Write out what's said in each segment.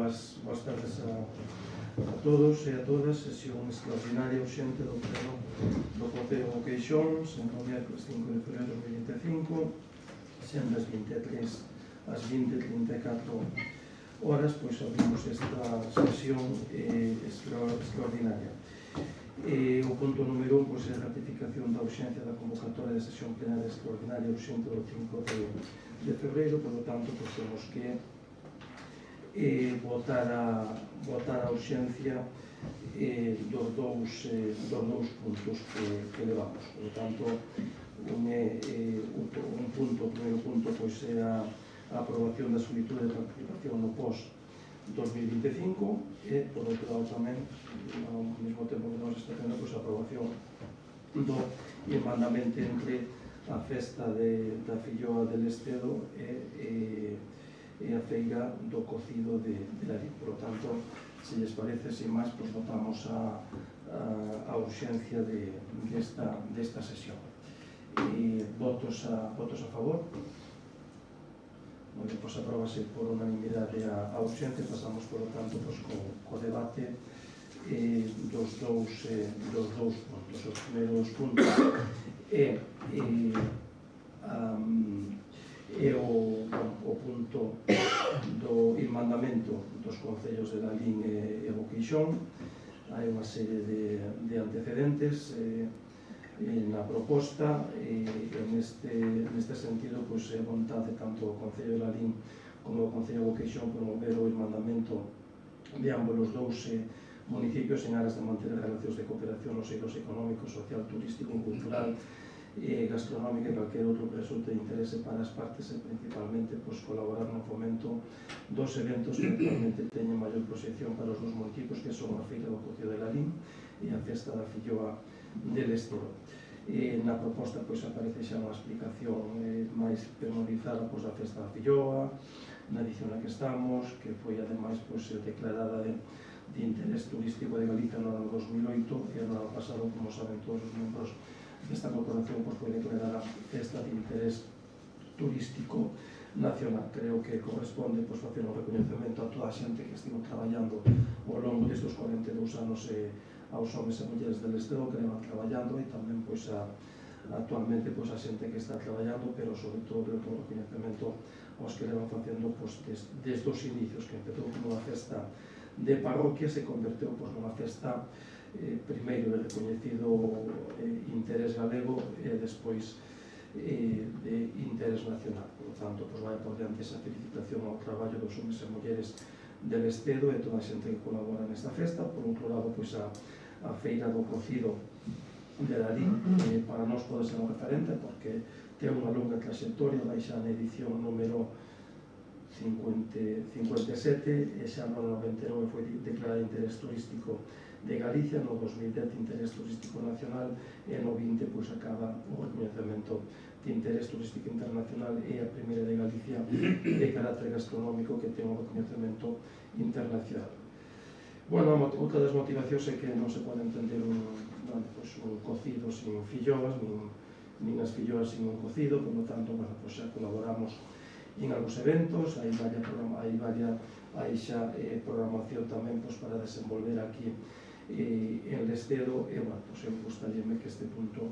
boas tardes a todos e a todas. Sesión extraordinaria urxente do Pleno do Concello de Boqueixón, sendo o miércoles 5 de febrero de 2025, sendo as 23 ás 20:34 horas, pois abrimos esta sesión extraordinaria. O punto número 1 é a ratificación da urxencia da convocatoria de sesión plenaria extraordinaria urxente do 5 de febrero, por lo tanto, temos que votar a urxencia dos dous puntos que levamos. Por lo tanto, o primeiro punto é a aprobación da solicitud de participación no POS 2025 e, por outro lado, tamén, ao mesmo tempo que nos está tendo, a aprobación do irmandamento entre a festa da Filloa del Estedo e a feira do cocido de Larín. Por lo tanto, se lles parece, sin máis, votamos a urxencia desta sesión. Votos a favor? Pois apróbase por unanimidade a urxencia. Pasamos, por lo tanto, co debate dos dous puntos. Os primeiros puntos é o punto do irmandamento dos concellos de Lalín e Boqueixón. Hai unha serie de antecedentes na proposta e neste sentido é vontade tanto o Concello de Lalín como o Concello de Boqueixón promover o irmandamento de ambos os dous municipios en aras de manter relacións de cooperación nos eidos económico, social, turístico, cultural, gastronómica e calquer outro que resulte de interese para as partes e principalmente colaborar no fomento dos eventos que actualmente teñen maior proxección para os dos municipios, que son a Feira do Cocido de Lalín e a Festa da Filloa del Estedo. Na proposta aparece xa unha explicación máis pormenorizada da Festa da Filloa, na edición na que estamos, que foi ademais declarada de interés turístico de Galicia no ano 2008 e no ano pasado, como saben todos os membros desta corporación, foi declarada festa de interés turístico nacional. Creo que corresponde facer un reconhecemento a toda a xente que estivo traballando ao longo destes 42 anos aos homens e mulleres del Estedo que levan traballando e tamén actualmente a xente que está traballando, pero sobre todo un reconhecemento aos que levan facendo desde os inicios, que empezou como unha festa de parroquia, se converteu nunha festa primeiro de recoñecido interés galego e despois de interés nacional. Por lo tanto, vai por diante esa felicitación ao traballo dos homens e mulleres del Estedo e toda a xente que colabora nesta festa. Por outro lado, a Feira do Cocido de Lalín para nós pode ser un referente porque ten unha longa trayectoria, vai xa na edición número 57 e xa no 99 foi declarada interés turístico de Galicia, no 2010 interés turístico nacional e no 20 acaba o reconhecemento de interés turístico internacional e a primeira de Galicia de carácter gastronómico que ten o reconhecemento internacional. Bueno, outra das motivacións é que non se pode entender un cocido sin filloas, nin as filloas sin un cocido, por lo tanto, xa colaboramos en algúns eventos, hai xa programación tamén para desenvolver aquí en Lestedo e, eu gustaríame que este punto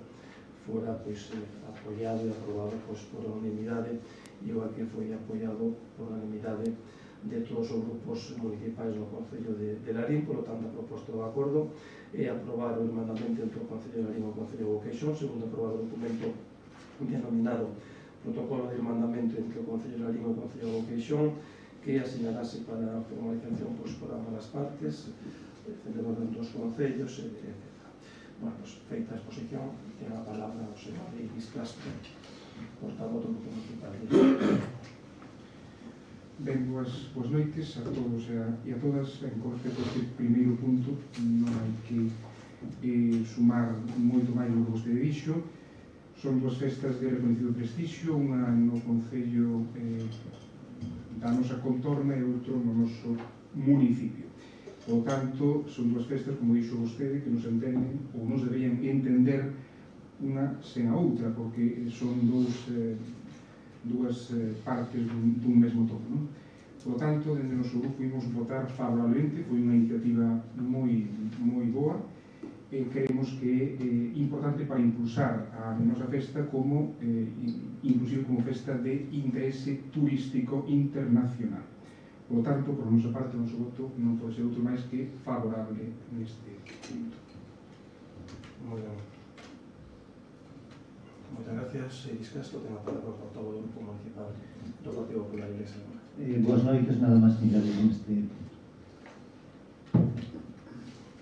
fora apoiado e aprobado por unanimidade, igual que foi apoiado por unanimidade de todos os grupos municipais do Concello de Lalín. Por lo tanto, a proposta do acordo é aprobar o irmandamento entre o Concello de Lalín e o Concello de Boqueixón, segundo aprobar o documento denominado Protocolo de irmandamento entre o Concello de Lalín e o Concello de Boqueixón, que asinalase para a formalización por ambas as partes, celebración dos concellos, etc. Feita a exposición, ten a palabra o señor Iris Castro, portavoz do Grupo Municipal. Ben, boas noites a todos e a todas. En respecto a este primeiro punto non hai que sumar moito máis do que vostede dixo. Son dúas festas de reconhecido prestigio, unha no Concello da nosa contorna e outro no noso municipio. Por tanto, son dúas festas, como dixo vostede, que nos entenden ou nos deberían entender unha sen a outra, porque son dúas partes dun mesmo todo. Por lo tanto, dende o noso grupo imos votar favorablemente, foi unha iniciativa moi boa, creemos que é importante para impulsar a nosa festa como inclusive como festa de interese turístico internacional. Por lo tanto, por nosa parte, o noso voto non pode ser outro máis que favorable neste punto. Moi ben. Moitas gracias. Discasto, ten a palabra o portavoz do Grupo Municipal do Partido Popular Iglesia. Boas noites, nada máis que añadir neste.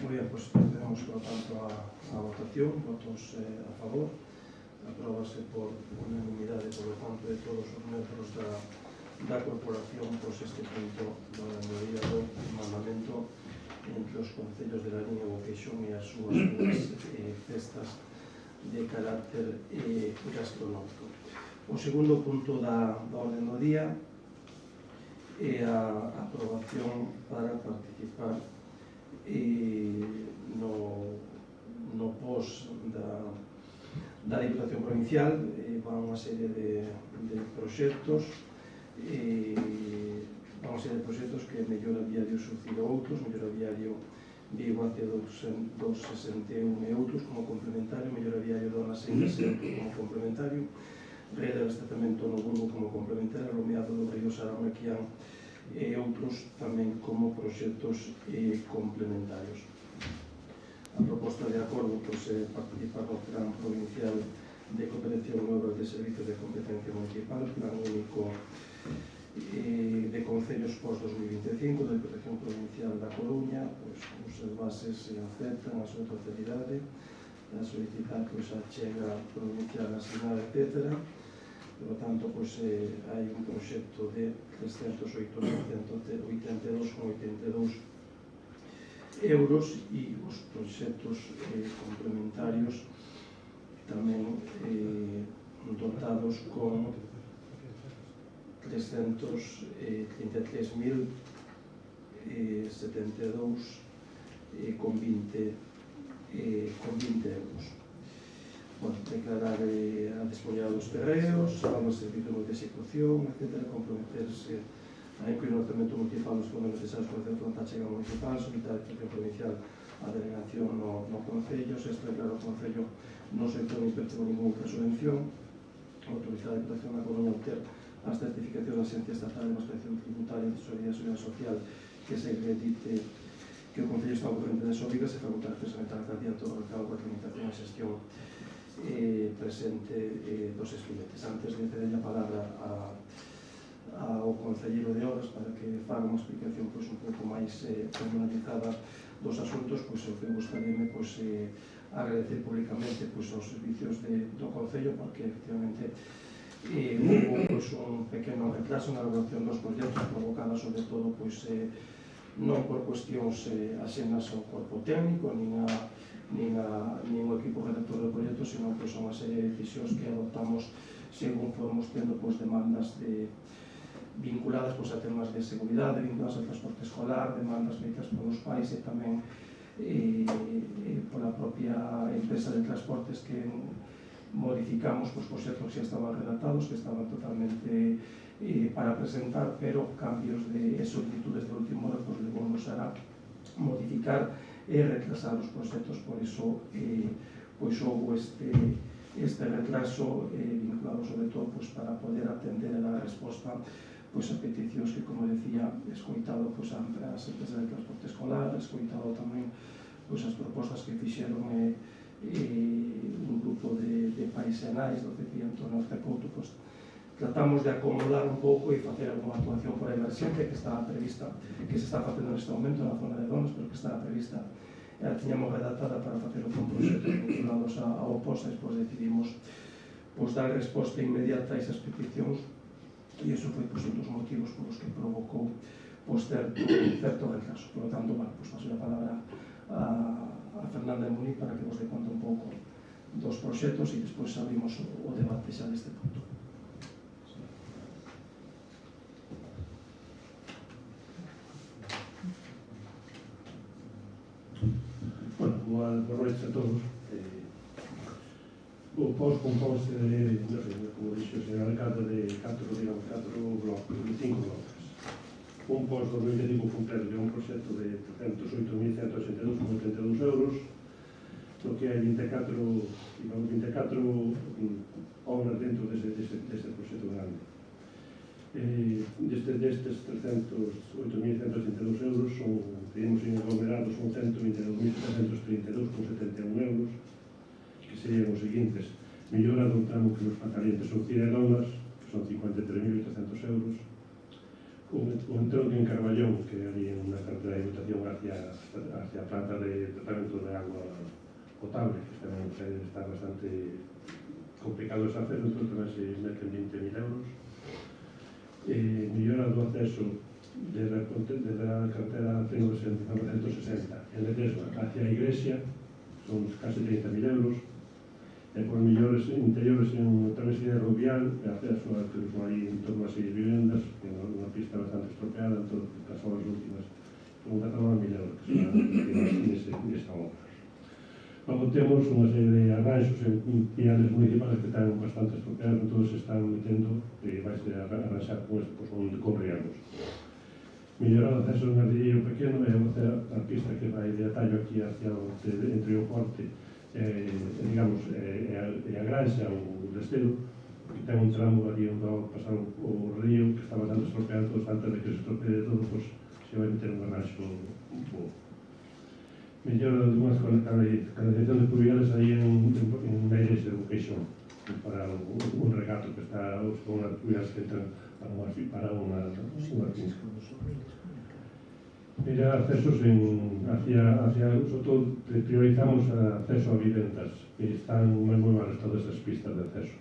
Moi ben, pois procedemos, por tanto, a votación. Votos a favor. Apróbase por unanimidade, por lo tanto, de todos os membros da corporación, pois este punto da maioría do mandamento entre os concellos de Lalín e Boqueixón e as súas festas de carácter gastronómico. O segundo punto da orden do día é a aprobación para participar no POS da Diputación Provincial. Van unha serie de proxectos que Mellora Viario Suciro outros, Mellora Viario Vigo até 261 e outros como complementario, Mellora Viario Dona Sengas como complementario, Rede de Abastecemento no Burgo como complementario, Romeado do Río Sarón e Quián e outros tamén como proxectos complementarios. A proposta de acordo é participar no Plan Provincial de Cooperación e Obras de Servicios de Competencia Municipal, Plan Único de Concellos pós-2025 da Diputación Provincial da Coruña. As bases se aceptan, a súa totalidade, a solicitar a chega provincial asignada, etc. Por lo tanto, hai un proxecto de 308.982,82 euros e os proxectos complementarios tamén dotados con 333.072,20 euros. Declarar a disponibilidade dos terreos, salvar os servicios de execución, etc. Comprometerse a incluir o tratamento municipal dos fondos necesarios para facer fronte á chega municipal, solicitar a Diputación Provincial a delegación no Concello, se declara o Concello non solicitou ni percibo ninguna outra subvención, autorizar a Diputación da Coruña a obter as certificacións da Agencia Estatal de Administración Tributaria de Seguridade Social que se acredite que o Concello está ao corrente das obrigas e facultar expresamente a alcaldía todo o recado coa tramitación e xestión presente dos expedientes. Antes de ceder a palabra ao Concelleiro de Obras para que faga unha explicación un pouco máis pormenorizada dos asuntos, eu que gustaríame agradecer públicamente aos servicios do Concello, porque efectivamente houve un pequeno retraso na elaboración dos proxectos provocada sobre todo non por cuestións axenas ao corpo técnico nin o equipo redactor do proxecto, sino unha serie de decisións que adoptamos según fomos tendo demandas vinculadas a temas de seguridade, vinculadas ao transporte escolar, demandas feitas polos pais e tamén pola propia empresa de transportes que modificamos proxectos que xa estaban redactados, que estaban totalmente para presentar, pero cambios de solicitudes de último hora levounos a modificar e retrasar os proxectos. Por iso houve este retraso vinculado sobre todo para poder atender a dar resposta a peticións que, como decía, escoitado as empresas de transporte escolar, escoitado tamén as propostas que fixeron un grupo de pais e nais do Cepillanto Norte Couto. Tratamos de acomodar un pouco e facer alguna actuación por emerxente que estaba prevista, que se está facendo neste momento na zona de Donas, pero que estaba prevista e a tiñamos redactada para facer con proxectos vinculados ao POS, e despois decidimos dar resposta inmediata a esas peticións, e iso foi un dos motivos polos que provocou certo retraso. Por lo tanto, paso a palabra a Fernanda e Muniz para que vos dé conta un pouco dos proxectos e despois abrimos o debate xa neste punto. Boa noite a todos. O POS compónse como dixo o señor alcalde, de 5 blocos. Un post 2025 Funteiro de un proxecto de 308.182,82 euros, no que hai 24 obras dentro deste proxecto grande. Destes 308.182 euros pedimos en aglomerados son 122.732,71 euros, que serían os seguintes: mellora do tramo que nos Patalientes son Ciredonas, que son 53.800 euros, o entronque en Carballón, que hai unha carretera de votación hacia a planta de tratamento de agua potable, que tamén está bastante complicado ese acceso, entón tamén se meten 20.000 euros. Mellora do acceso desde a carretera 960 en Ledesma hacia a iglesia son casi 30.000 euros. E por mellores interiores en travesía rubial e acceso a turismo aí en torno a 6 vivendas, que é unha pista bastante estropeada en todas as obras últimas, con 14.000 euros que será nesa obra. Logo temos unha serie de arranxos en viales municipales que están bastante estropeados, todos se están metendo e vai ser arranxar con riegos. Mellorar o acceso en Ardilleiro pequeno e a pista que vai de atallo aquí hacia entre o Forte digamos, a Granxa ou o Destero, que ten un tramo ali onde vai pasar o río que está bastante estropeado, antes de que se estropee de todo, pues, se vai meter un arranxo un pouco. Mellora de unhas canalizaciones pluviales aí en Meires de Boqueixón, para un regato que está con unhas pluvias que entran para unha finca. Mira, accesos hacia sobre todo priorizamos acceso a vivendas que están moi mal estado esas pistas de acceso.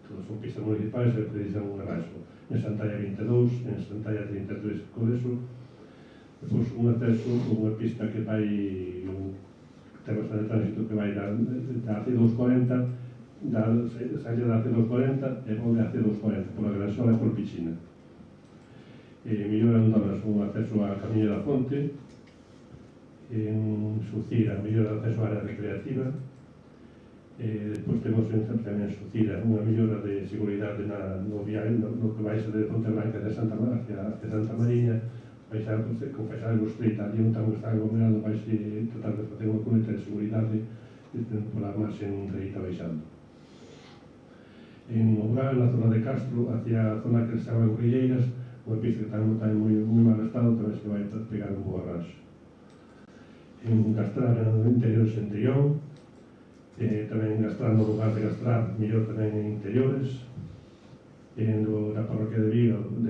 Todas son pistas municipais e precisan un arranxo. En Santalla 22, en Santalla 33 Codeso, depois un acceso con unha pista que vai ten bastante tránsito que vai da C240 saída da C240 e volve a C240 pola Granxola e por Pichina. Mellora en Donas un acceso á Camiño da Fonte, en Sucira mellora o acceso á área recreativa, despois temos tamén en Sucira unha mellora de seguridade no viaje, no que vai ser de Ponte Blanca de Santa Mariña, vai ser con Feixalgo Street, ali onde está aglomerado, vai ser tratar de facer unha cuneta de seguridade pola marxen reita baixando. En Oural, na zona de Castro, hacia a zona que se chama Gorrilleiras, unha pista que está en moi mal estado, tamén se vai pegar un bo arranxo. En Gastrar, en interiores en Trión, tamén en Gastrar, no lugar de Gastrar, mellor tamén en interiores. Na parroquia de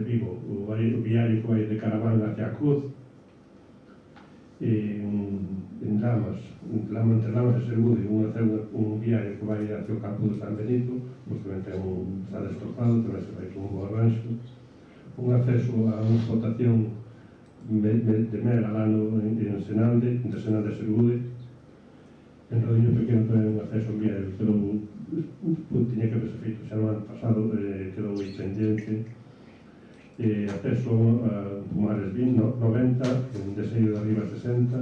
Vigo, o viario que vai de Caraván hacia a Cruz. En Lamas, entre Lamas e Sergude, un viario que vai hacia o campo de San Benito, pois tamén está destrozado, tamén se vai con un bo arranxo. Un acceso a unha explotación de mel al ano en Senalde, entre Senalde e Sergude. En Rodiño Pequeno tamén un acceso en viario que tiña que haberse feito xa no ano pasado, quedou aí pendiente. Acceso a Pumares 90, en Deseño de Arriba 60.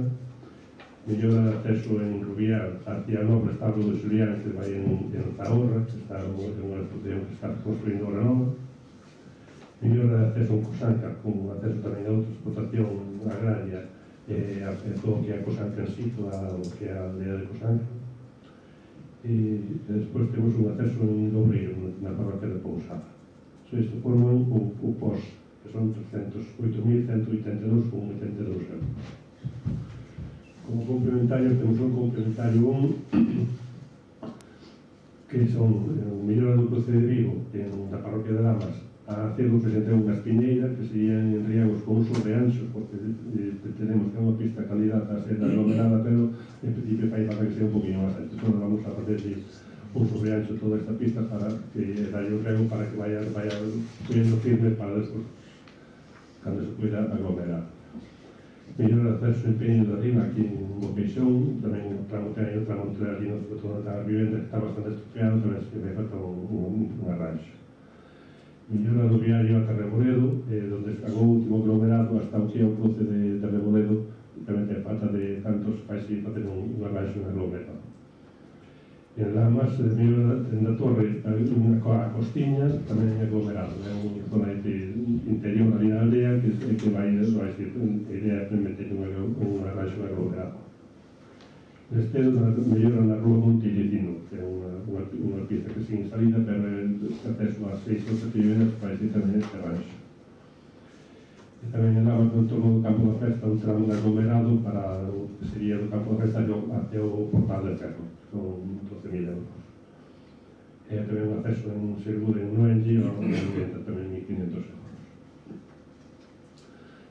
Mellora de acceso en Rubial hacia o novo establo de Xulián, que vai en Zahorra, que está en unha explotación que está construindo obra nova. Mellora de acceso en Cosanca, con acceso tamén a outra explotación agraria e todo o que é a Cosanca en sí, toda o que é a aldea de Cosanca. E despois temos un acceso en Dobreiro, na parroquia de Pousada. Isto forman o POS, que son 308.182,82 euros. Como complementario, temos un complementario 1, que son mellora do cruce de Vigo, na parroquia de Lamas, a C2 presenteu unha espiñeira que serían en riegos con uso de anxos, porque tenemos que é unha pista candidata a ser aglomerada, pero en principio fai para que sea un poquinho máis alto. Entón vamos a facer un sobre anxo toda esta pista para que dalle un riego para que vaya subiendo firme para despois, cando se pueda aglomerar. Mellor acceso en Peño de Arriba, aquí en Boqueixón, tamén o tramo ten o tramo entre ali, sobre todo na vivenda, que está bastante estropeado, tamén se me falta un arranxo. Mellora do viario a Carreboledo, donde está o último aglomerado hasta o que é o cruce de Reboledo, tamén ten falta de tantos, vai seguir facer un arranxo en aglomerado. En Lamas, na torre, a Costiña, tamén é aglomerado, é unha zona interior ali na aldea que vai ser a idea de meter un arranxo aglomerado. Neste mellora na rúa Monte Illecino, que é unha pieza que sigue salida, pero acceso ás 6 ou 7 vivendas vai ser tamén este arranxo. E tamén en Lamas, no torno do campo da festa, un tramo de aglomerado para o que sería do campo da festa até o portal de ferro, son 12.000 euros. E tamén un acceso en Sergude, en Noenlle, ao ambiente tamén 1.500 euros.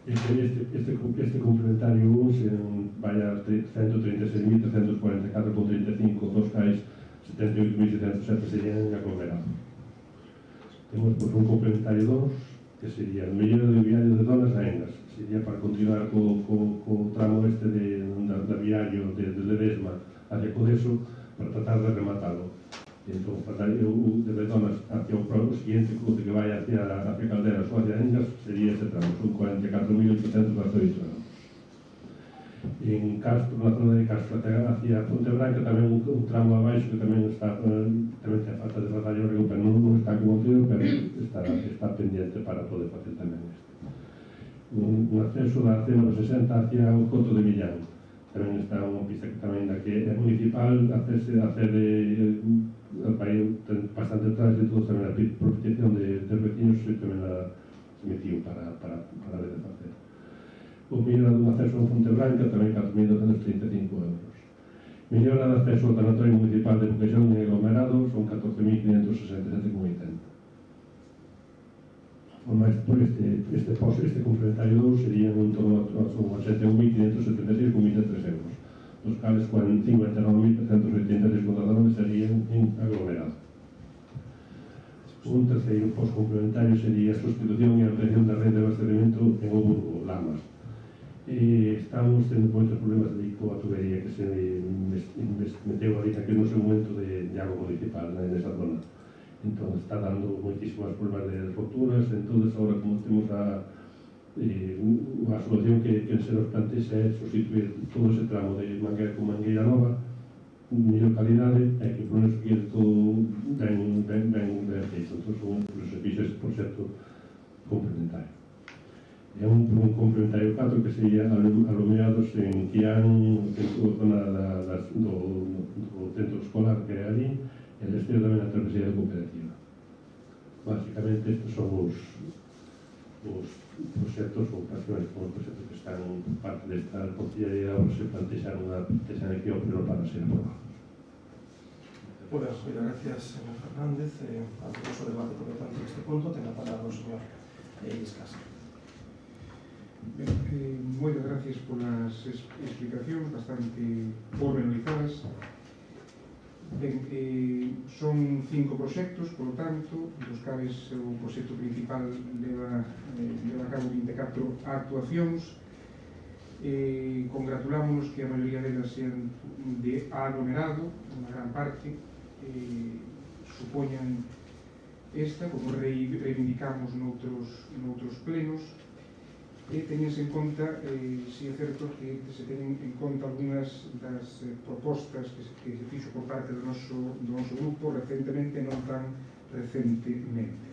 Este complementario 1 vai a 136.344,35, dos cais 78.707 serían aglomerado. Temos un complementario 2, que sería o mellora do viario de Donas a Engas, sería para continuar co tramo este da viario de Ledesma hacia Codeso, para tratar de rematalo. Entón, desde Donas hacia o siguiente cruce que vai hacia Calderas ou hacia Engas, sería ese tramo, son 44.818 euros. En Castro, na zona de Castro hacia Ponte Branca, tamén un tramo abaixo que tamén ten falta de traballo, pero non está como tío, pero está pendiente para poder facer tamén este. Un acceso da C960 hacia o Coto de Millán, tamén está unha pista que tamén que é municipal, accede ten bastante tránsito, tamén a propiciación de vecinos e tamén a metido para ver de facer. O mellora dun acceso a Fonte Branca, tamén 4.235 euros. Mellora de acceso ao tanatorio municipal de Buquexón e aglomerado, son 14.567,80. O máis por este complementario 2 serían en torno a 81.576,23 euros, dos cales 59.386,19 serían en aglomerado. Un terceiro post-complementario sería a sustitución e ampliación da rede de abastecemento en Oburgo, Lamas. Estamos tendo moitos problemas de coa tubería que se meteu ali naquele seu momento de agua municipal nesa zona. Entón está dando moitísimas problemas de roturas. Entón agora, como temos a solución que se nos plantexa é sustituir todo ese tramo de mangueira con mangueira nova, mellor calidade, e que por nos seguir todo ben feito. Entón son os servicios de proxecto complementario. É un complementario 4 que sería alumeados en Quián, que é a zona do centro escolar que é ali, e el estero tamén a travesía da cooperativa. Básicamente estes son os proxectos ou prácticamente como os proxectos que están parte desta consellería de se plantexaron aquí ao pleno para ser aprobados. Bueno, gracias, señor Fernández. Abrimos o debate, por lo tanto, en este punto. Ten a palabra o señor Iscas. Moitas gracias polas explicacións bastante pormenorizadas. Son 5 proxectos, por lo tanto, dos cales o proxecto principal leva a cabo 24 actuacións. Congratulámonos que a maioría delas sean de aglomerado, unha gran parte supoñan esta, como reivindicamos noutros plenos. Teñense en conta, si é certo que se teñen en conta algunhas das propostas que se fixo por parte do noso grupo recentemente, non tan recentemente.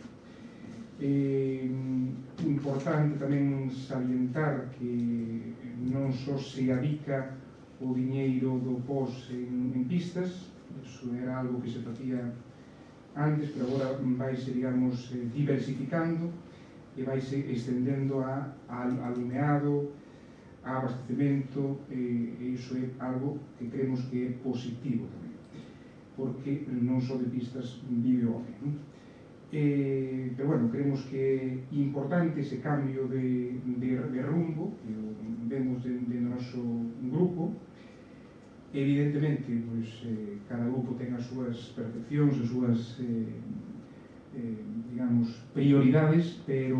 Importante tamén salientar que non só se adica o diñeiro do POS en pistas, eso era algo que se facía antes, pero agora vaise, digamos, diversificando e vaise estendendo a alumeado, a abastecemento, e iso é algo que creemos que é positivo tamén, porque non só de pistas vive o home. Pero bueno, creemos que é importante ese cambio de rumbo que vemos dentro do noso grupo. Evidentemente, cada grupo ten as súas percepcións, as súas digamos, prioridades, pero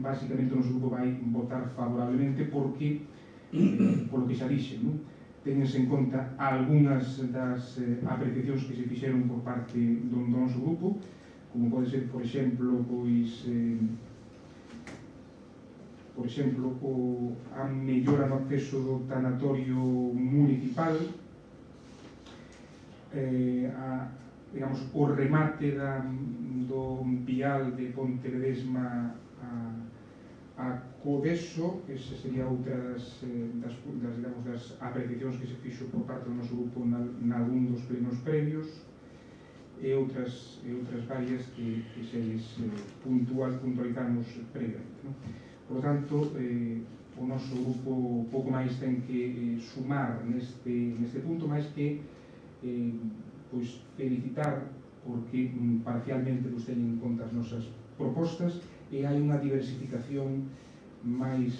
básicamente o noso grupo vai votar favorablemente porque, polo que xa dixe, tenense en conta algunhas das apreciacións que se fixeron por parte do noso grupo, como pode ser, por exemplo, a mellora no acceso do tanatorio municipal, digamos, o remate do vial de Ponte Ledesma a Codeso. Ese sería outra das apreciacións que se fixo por parte do noso grupo nalgún dos plenos previos, e outras varias que se puntualizamos previamente, non? Por lo tanto, o noso grupo pouco máis ten que sumar neste punto, máis que pois felicitar porque parcialmente nos teñen en conta as nosas propostas e hai unha diversificación máis,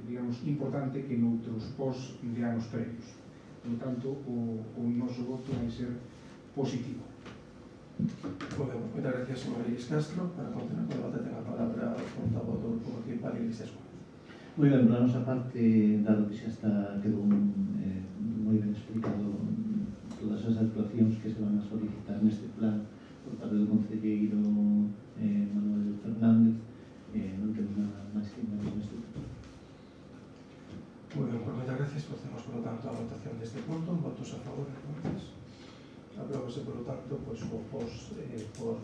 digamos, importante que noutros pos de anos previos. Por lo tanto, o noso voto vai ser positivo. Bueno, moitas gracias, señor Iris Castro. Para continuar con o debate, ten a palabra o portavoz do Grupo Municipal, Iglesias Gómez. Moi ben, por a nosa parte, dado que xa quedou moi ben explicado todas as actuacións que se van a solicitar neste plan por parte do concelleiro Manuel Fernández, non temos nada máis que añadir neste punto. Moi ben, por moitas gracias. Procedemos, por lo tanto, a votación deste punto. Votos a favor, entonces. Aprobase, por lo tanto, pois, o pos por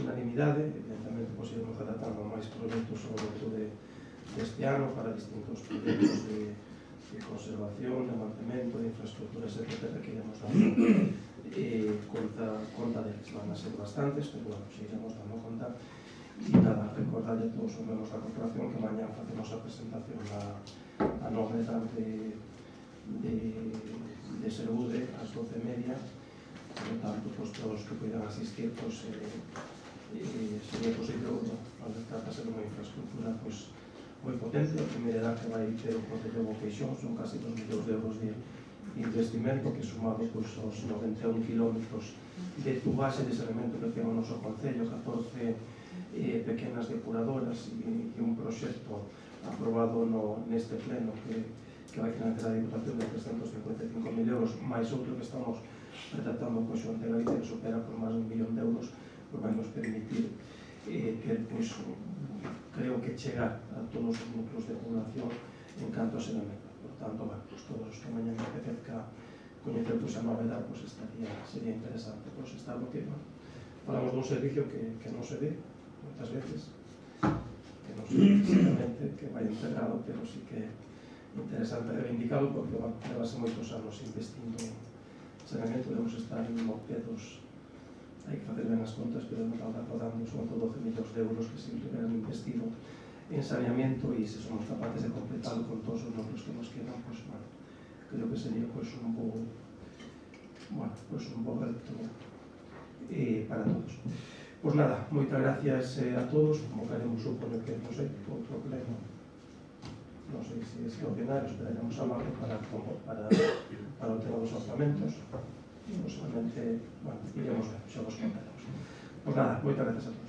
unanimidade. Evidentemente, pois, iremos tratando máis proxectos ao longo deste ano para distintos proxectos de conservación, de mantemento, de infraestructuras, etc., que iremos dando conta deles. Van a ser bastantes, pero, bueno, se iremos dando conta. E nada, recordarle a todos os membros da corporación que mañá facemos a presentación a novedade de Saúde ás 12:30. Por lo tanto, pues, todos os que poidan asistir, pues, sería posible, al tratarse de unha infraestructura pues, moi potente. A primeira edad que vai ter o Concello de Boqueixón son casi 2 millóns de euros de investimento, que sumado pues, aos 91 kilómetros de tubaxe de saneamento que ten o noso Concello, 14 pequenas depuradoras e un proxecto aprobado neste pleno que vai financiar a Diputación de 355.000 euros, máis outro que estamos retratando co Xunta de Galicia que supera por máis de 1 millón de euros, pues vai nos permitir ter, pues, creo que chegar a todos os núcleos de población en canto a saneamento. Por tanto, bueno, pues, todos os que mañan me apetezca coñecer pues, a novedade, pues, sería interesante pues, estar no que, bueno, falamos dun servicio que non se ve moitas veces, que non se ve físicamente, que vai integrado, pero sí que interesante reivindicarlo porque levase moitos anos investindo en saneamento. Debemos estar en pedos, hai que facer ben as contas, pero non estar rodando son 12 millóns de euros que se hubieran investido en saneamento, e se somos capaces de completarlo con todos os números que nos quedan, pues, bueno, creo que sería pues, un bo reto para todos. Pues nada, moitas gracias a todos. Convocaremos, supoño que, non sei, outro pleno, non sei se é extraordinario, esperaremos a marzo para o tema dos orzamentos. Non solamente, bueno, iremos ver, xa vos contaremos. Pues nada, moitas gracias a todos.